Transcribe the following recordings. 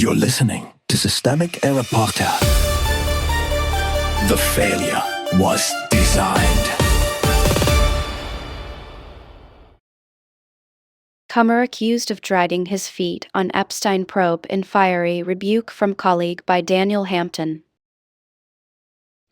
You're listening to Systemic Error Podcast. The failure was designed. Comer accused of dragging his feet on Epstein probe in fiery rebuke from colleague by Daniel Hampton.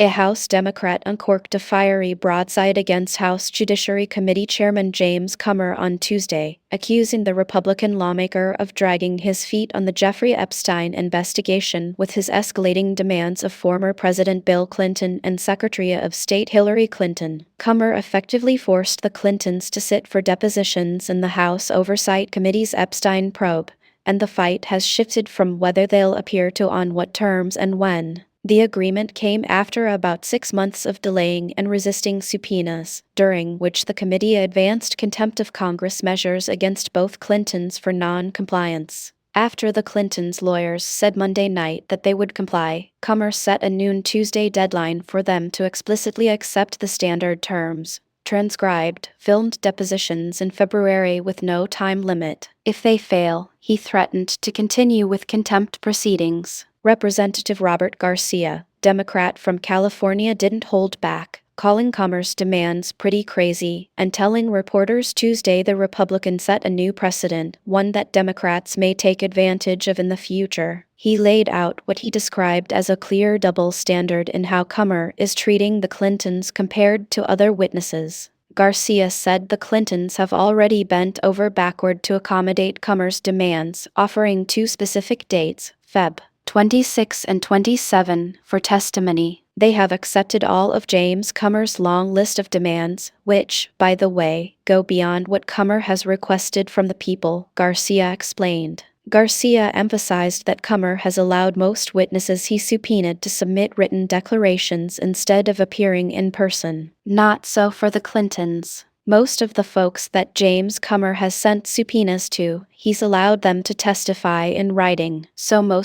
A House Democrat uncorked a fiery broadside against House Judiciary Committee Chairman James Comer on Tuesday, accusing the Republican lawmaker of dragging his feet on the Jeffrey Epstein investigation with his escalating demands of former President Bill Clinton and Secretary of State Hillary Clinton. Comer effectively forced the Clintons to sit for depositions in the House Oversight Committee's Epstein probe, and the fight has shifted from whether they'll appear to on what terms and when. The agreement came after about 6 months of delaying and resisting subpoenas, during which the committee advanced contempt of Congress measures against both Clintons for non-compliance. After the Clintons' lawyers said Monday night that they would comply, Comer set a noon Tuesday deadline for them to explicitly accept the standard terms. Transcribed, filmed depositions in February with no time limit. If they fail, he threatened to continue with contempt proceedings. Representative Robert Garcia, Democrat from California, didn't hold back, calling Comer's demands pretty crazy and telling reporters Tuesday the Republican set a new precedent, one that Democrats may take advantage of in the future. He laid out what he described as a clear double standard in how Comer is treating the Clintons compared to other witnesses. Garcia said the Clintons have already bent over backward to accommodate Comer's demands, offering two specific dates, Feb. 26 and 27, for testimony. They have accepted all of James Comer's long list of demands, which, by the way, go beyond what Comer has requested from the people, Garcia explained. Garcia emphasized that Comer has allowed most witnesses he subpoenaed to submit written declarations instead of appearing in person. Not so for the Clintons. Most of the folks that James Comer has sent subpoenas to, he's allowed them to testify in writing. So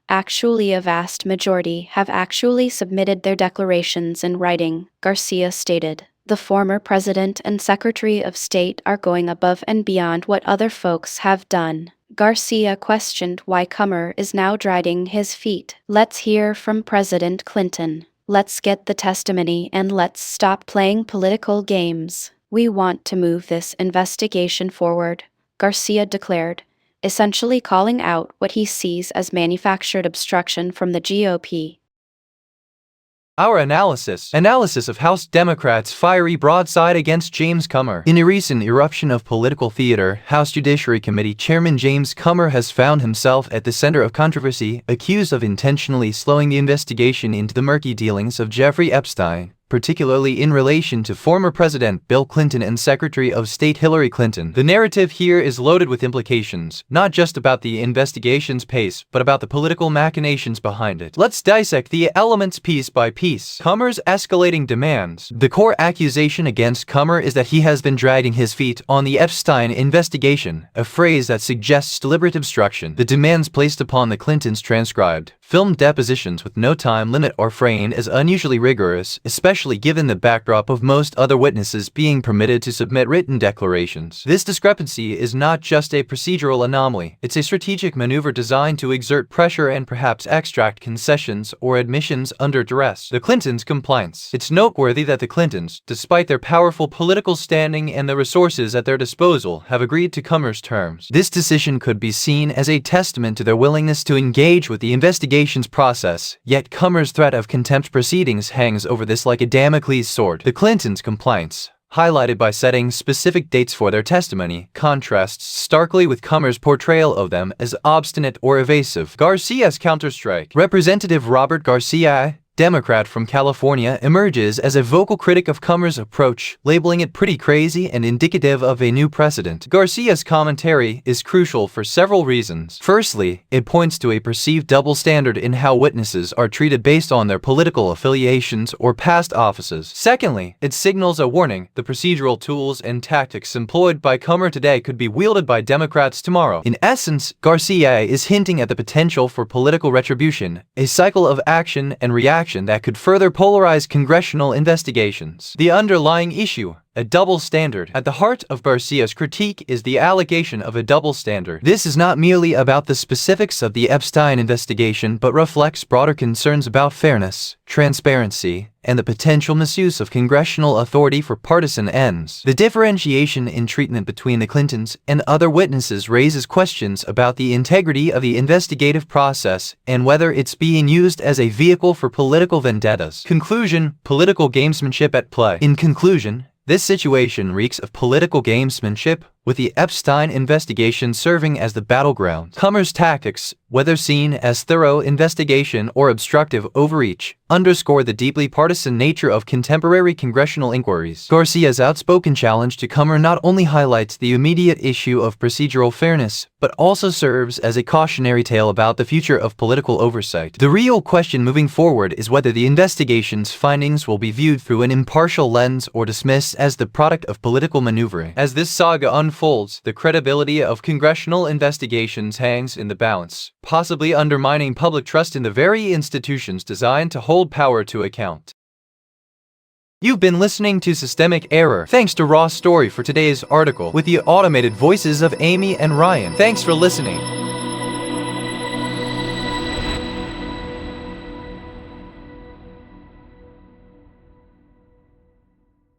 actually a vast majority, have actually submitted their declarations in writing, Garcia stated. The former President and Secretary of State are going above and beyond what other folks have done. Garcia questioned why Comer is now dragging his feet. Let's hear from President Clinton. Let's get the testimony and let's stop playing political games. We want to move this investigation forward, Garcia declared, essentially calling out what he sees as manufactured obstruction from the GOP. Our analysis of House Democrats' fiery broadside against James Comer. In a recent eruption of political theater, House Judiciary Committee Chairman James Comer has found himself at the center of controversy, accused of intentionally slowing the investigation into the murky dealings of Jeffrey Epstein, particularly in relation to former President Bill Clinton and Secretary of State Hillary Clinton. The narrative here is loaded with implications, not just about the investigation's pace, but about the political machinations behind it. Let's dissect the elements piece by piece. Comer's escalating demands. The core accusation against Comer is that he has been dragging his feet on the Epstein investigation, a phrase that suggests deliberate obstruction. The demands placed upon the Clintons transcribed, filmed depositions with no time limit are framed as unusually rigorous, especially given the backdrop of most other witnesses being permitted to submit written declarations. This discrepancy is not just a procedural anomaly, it's a strategic maneuver designed to exert pressure and perhaps extract concessions or admissions under duress. The Clintons' compliance. It's noteworthy that the Clintons, despite their powerful political standing and the resources at their disposal, have agreed to Comer's terms. This decision could be seen as a testament to their willingness to engage with the investigation's process, yet Comer's threat of contempt proceedings hangs over this like a Damocles sword. The Clintons' compliance, highlighted by setting specific dates for their testimony, contrasts starkly with Comer's portrayal of them as obstinate or evasive. Garcia's counterstrike. Representative Robert Garcia, Democrat from California, emerges as a vocal critic of Comer's approach, labeling it pretty crazy and indicative of a new precedent. Garcia's commentary is crucial for several reasons. Firstly, it points to a perceived double standard in how witnesses are treated based on their political affiliations or past offices. Secondly, it signals a warning: the procedural tools and tactics employed by Comer today could be wielded by Democrats tomorrow. In essence, Garcia is hinting at the potential for political retribution, a cycle of action and reaction that could further polarize congressional investigations. The underlying issue: A double standard. At the heart of Garcia's critique is the allegation of a double standard. This is not merely about the specifics of the Epstein investigation, but reflects broader concerns about fairness, transparency, and the potential misuse of congressional authority for partisan ends. The differentiation in treatment between the Clintons and other witnesses raises questions about the integrity of the investigative process and whether it's being used as a vehicle for political vendettas. Conclusion: political gamesmanship at play. In conclusion, this situation reeks of political gamesmanship, with the Epstein investigation serving as the battleground. Comer's tactics, whether seen as thorough investigation or obstructive overreach, underscore the deeply partisan nature of contemporary congressional inquiries. Garcia's outspoken challenge to Comer not only highlights the immediate issue of procedural fairness, but also serves as a cautionary tale about the future of political oversight. The real question moving forward is whether the investigation's findings will be viewed through an impartial lens or dismissed as the product of political maneuvering. As this saga unfolds, the credibility of congressional investigations hangs in the balance, possibly undermining public trust in the very institutions designed to hold power to account. You've been listening to Systemic Error. Thanks to Raw Story for today's article, with the automated voices of Amy and Ryan. Thanks for listening.